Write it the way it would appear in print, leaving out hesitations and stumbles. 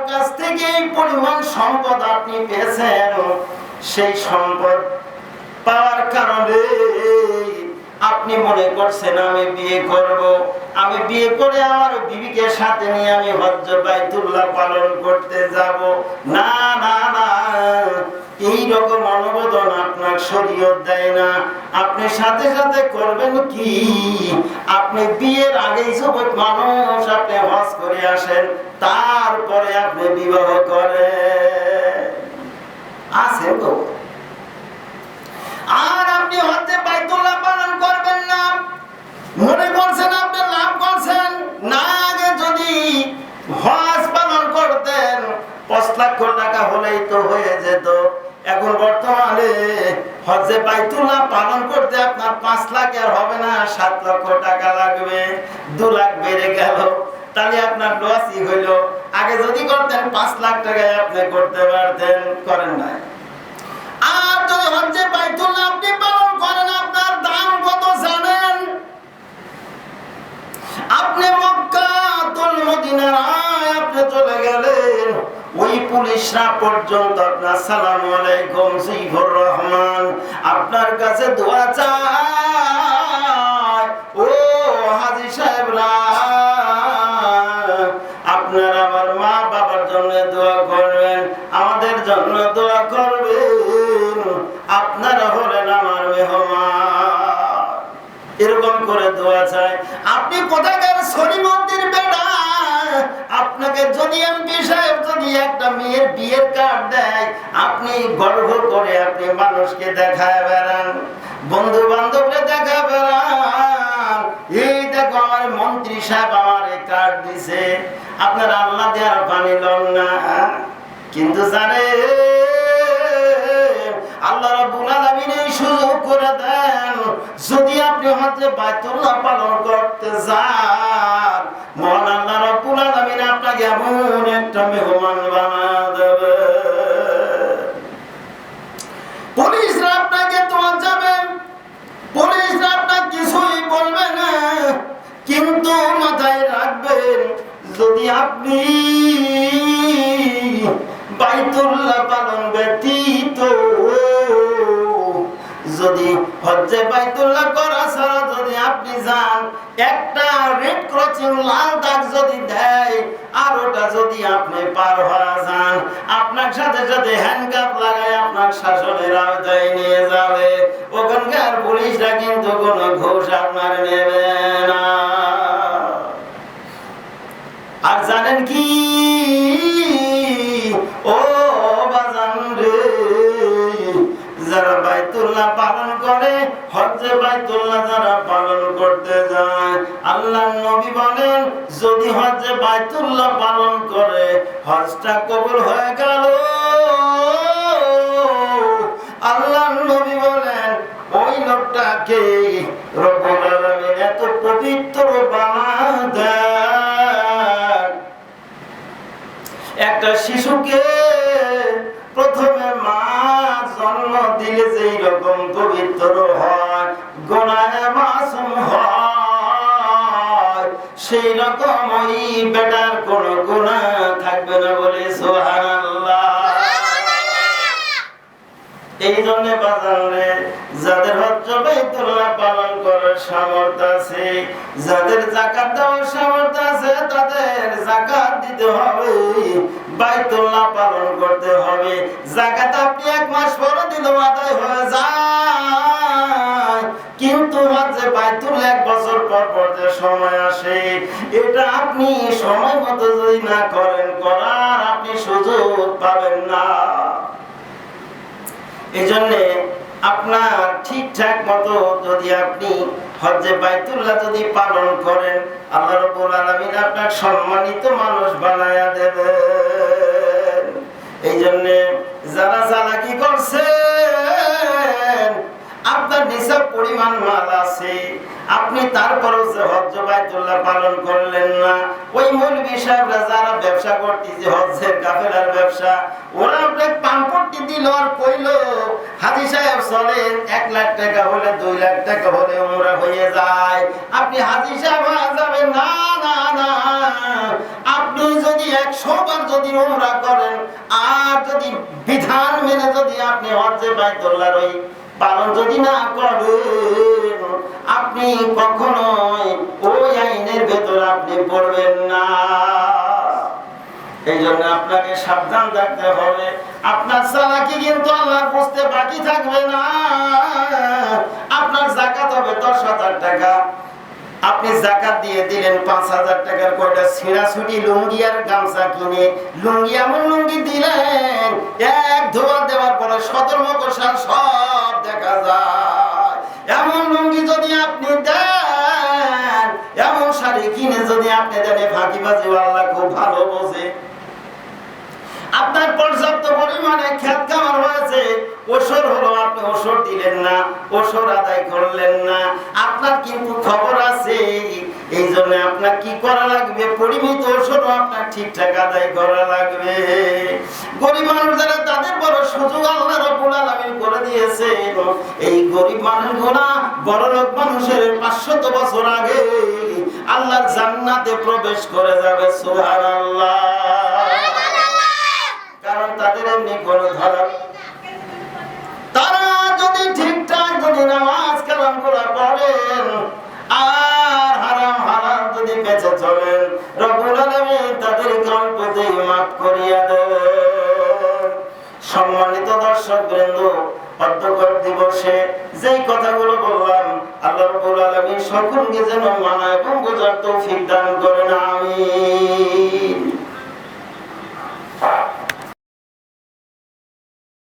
কাছ থেকে এই পরিমাণ সম্পদ আপনি পেয়েছেন, সেই সম্পদ পাওয়ার কারণে আপনি মনে করছেন আমি বিয়ে করব, আমি বিয়ে করে আমার বিবিকে সাথে নিয়ে আমি হজ্জ বাইতুল্লাহ পালন করতে যাব। না না না, এই রকম অনুমোদন আপনার শরীয়ত দেয় না। আপনি সাথে সাথে করবেন কি, আপনি বিয়ের আগেই যুবক মানুষ আপনি হজ করে আসেন, তারপরে আপনি বিবাহ করেন। আছে গো। আর আপনি হজ্জে বাইতুল্লাহ পালন করবেন না, মনে করছেন আপনি লাভ করছেন না। আগে যদি হজ পালন করতেন 5 লক্ষ টাকা হলেই তো হয়ে যেত। এখন বর্তমানে হজ্জে বাইতুল্লাহ পালন করতে আপনার 5 লাখ আর হবে না, 7 লক্ষ টাকা লাগবে। 2 লাখ বেড়ে গেল, তাহলে আপনার লসই হইল। আগে যদি করতেন 5 লাখ টাকায় আপনি করতে পারতেন, করেন না। আর যদি হজ্জে বাইতুল্লাহ আপনি পালন করেন, আপনার দাম কত জানেন? আপনি মক্কাতুল মদিনায় আপনি চলে গেলেন, ওই পুলিশরা পর্যন্ত আপনার সালামু আলাইকুম জিফুর রহমান আপনার কাছে দোয়া চায়। ও হাজী সাহেবরা, আপনারা আমার মা বাবার জন্য দোয়া করবেন, আমাদের জন্য দোয়া করবেন, আপনারা হলেন আমার মেহমান। এরকম করে দোয়া চায়। আপনি কোথাকার শরীমন্দির বেটা, আপনাকে যদি এমপি সাহেব যদি একটা মেয়ের বিয়ের কার্ড দেয়, আপনি গর্ব করে আপনি মানুষকে দেখায় বেড়ান, বন্ধু বান্ধবরা দেখায় বেড়ান, এই দেখো আমার মন্ত্রী সাহেব আমার এই কার্ড দিছে। আপনারা আল্লাহ দেওয়ার পানি লন না, কিন্তু জানে আল্লাহ রাব্বুল আলামিন এই সুযোগ করে দেন, যদি আপনি হজ্জে বাইতুল্লাহ পালন করতে যান, মহান আল্লাহ রাব্বুল আলামিন আপনাকে এমন একটা মেহমান বানায় দেবে। পুলিশরা আপনাকে তোমার যাবে, পুলিশরা আপনাকে কিছুই বলবে না, কিন্তু মাথায় রাখবেন, যদি আপনি বাইতুল্লাহ পালন ব্যতীত যদি হজ্জে বাইতুল্লাহ করা ছাড়া যদি আপনি যান, একটা রেড ক্রসিং লাল দাগ যদি দেয়, আর ওটা যদি আপনি পার হয়ে যান, আপনার সাথে সাথে হ্যান্ডকাপ লাগায় আপনার শাসনের আওতায় নিয়ে যাবে। ওখানকার পুলিশরা কিন্তু কোনো ঘুষ আপনার নেবে না। আর জানেন কি, ও বাজান রে, যারা বাইতুল্লাহ পালন করে, হজ্জে বাইতুল্লাহ যারা পালন করতে যায়, আল্লাহর নবী বলেন, যদি হজ্জে বাইতুল্লাহ পালন করে হজটা কবুল হয়ে গেল, আল্লাহর নবী বলেন ওই লোকটাকে রব্বুল আলামিন এত পবিত্র বানায় দেন। একটা শিশুকে প্রথমে মা জন্ম দিলে যেই রকম পবিত্র হয়, গুনাহে মাসুম হয়, সেই রকম ওই বেটার কোনো গুনাহ থাকবে না, বলে সুবহানাল্লাহ। এই জন্য বাজারে যাদের হজ্জ বাইতুল্লাহ পালন করার সামর্থ্য আছে, যাদের যাকাত দেওয়ার সামর্থ্য আছে, তাদের যাকাত দিতে হবে, বাইতুল্লাহ পালন করতে হবে। যাকাত আপনি 1 মাস পরে দিলেও আদায় হয়ে যায়, কিন্তু হজ্জে বাইতুল্লাহ 1 বছর পর পর যে সময় আসে, এটা আপনি সময় মতো যদি না করেন, করার আপনি সুযোগ পাবেন না। এই জন্যে আপনার ঠিকঠাক মতো যদি আপনি হজ্জে বাইতুল্লাহ যদি পালন করেন, আল্লাহ রাব্বুল আলামিন আপনার সম্মানিত মানুষ বানায়া দেবেন। এই জন্যে যারা চালাকি করছেন, আপনার নিসাব পরিমাণ মাল আছে, আপনি তারপরও যে হজ্জ বাইতুল্লাহ পালন করলেন না, ওই মৌলভী সাহেবরা যারা ব্যবসা করতেছে হজ্জের কাফেলার ব্যবসা, ওরা আপনাকে পাম্পটি দিল আর কইল হাজী সাহেব চলেন, 1 লাখ টাকা হলে 2 লাখ টাকা হলে উমরা হয়ে যায়, আপনি হাজী সাহেব হয়ে যাবেন। না না না, আপনি আপনি যদি 100 বার যদি উমরা করেন আর যদি বিধান মেনে যদি আপনি হজ্জে বাইতুল্লাহর ওই পালন যদি না করেন, আপনি কখনোই ওই আইনের ভেতর আপনি পড়বেন না। এই জন্য আপনাকে সাবধান থাকতে হবে। আপনার চালাকি কিন্তু আল্লাহর বুঝতে বাকি থাকবে না। আপনার যাকাত হবে 10,000 টাকা, আপনি যাকাত দিয়ে দিলেন 5,000 টাকার কয়টা ছিঁড়া ছুটি লুঙ্গি আর গামছা কিনে, লুঙ্গি এমন লুঙ্গি দিলেন এক ধোয়া দেওয়ার পরে সদর মকরসাল সব দেখা যায়। এমন লুঙ্গি যদি আপনি দেন, এমন শাড়ি কিনে যদি আপনি দেন, ফাঁকিবাজি আল্লাহ খুব ভালো বোঝে। আপনার পর্যাপ্ত পরিমাণে ক্ষেত খামার হয়েছে, ওসর হলো, আপনি ওসর দিলেন না, ওসর আদায় করলেন না, আপনার কিন্তু খবর আছে। এই জন্য আপনার কি করা লাগবে, পরিমিত ওসরও আপনার ঠিকঠাক আদায় করা লাগবে। গরিব মানুষ যারা, তাদের বড় সুযোগ আল্লাহ রাব্বুল আলামিন করে দিয়েছে। এই গরিব মানুষগুলা বড়লোক মানুষের 500 বছর আগে আল্লাহর জান্নাতে প্রবেশ করে যাবে। সুবহানাল্লাহ। কারণ তাদের এমনি কোনো ধরন, তারা যদি ঠিকঠাক যদি নামাজ কালাম গুলা পড়েন আর হারাম হালাল যদি বেঁচে চলেন, রব্বুল আলামিন তাদের গল্পতেই মাফ করিয়া দেবেন। সম্মানিত দর্শক বৃন্দ, অধ্যক্ষর দিবসে যেই কথাগুলো বললাম, আল্লাহ রাব্বুল আলামিন সকলকে যেন মানা এবং বোঝার তৌফিক দান করেন। আমিন।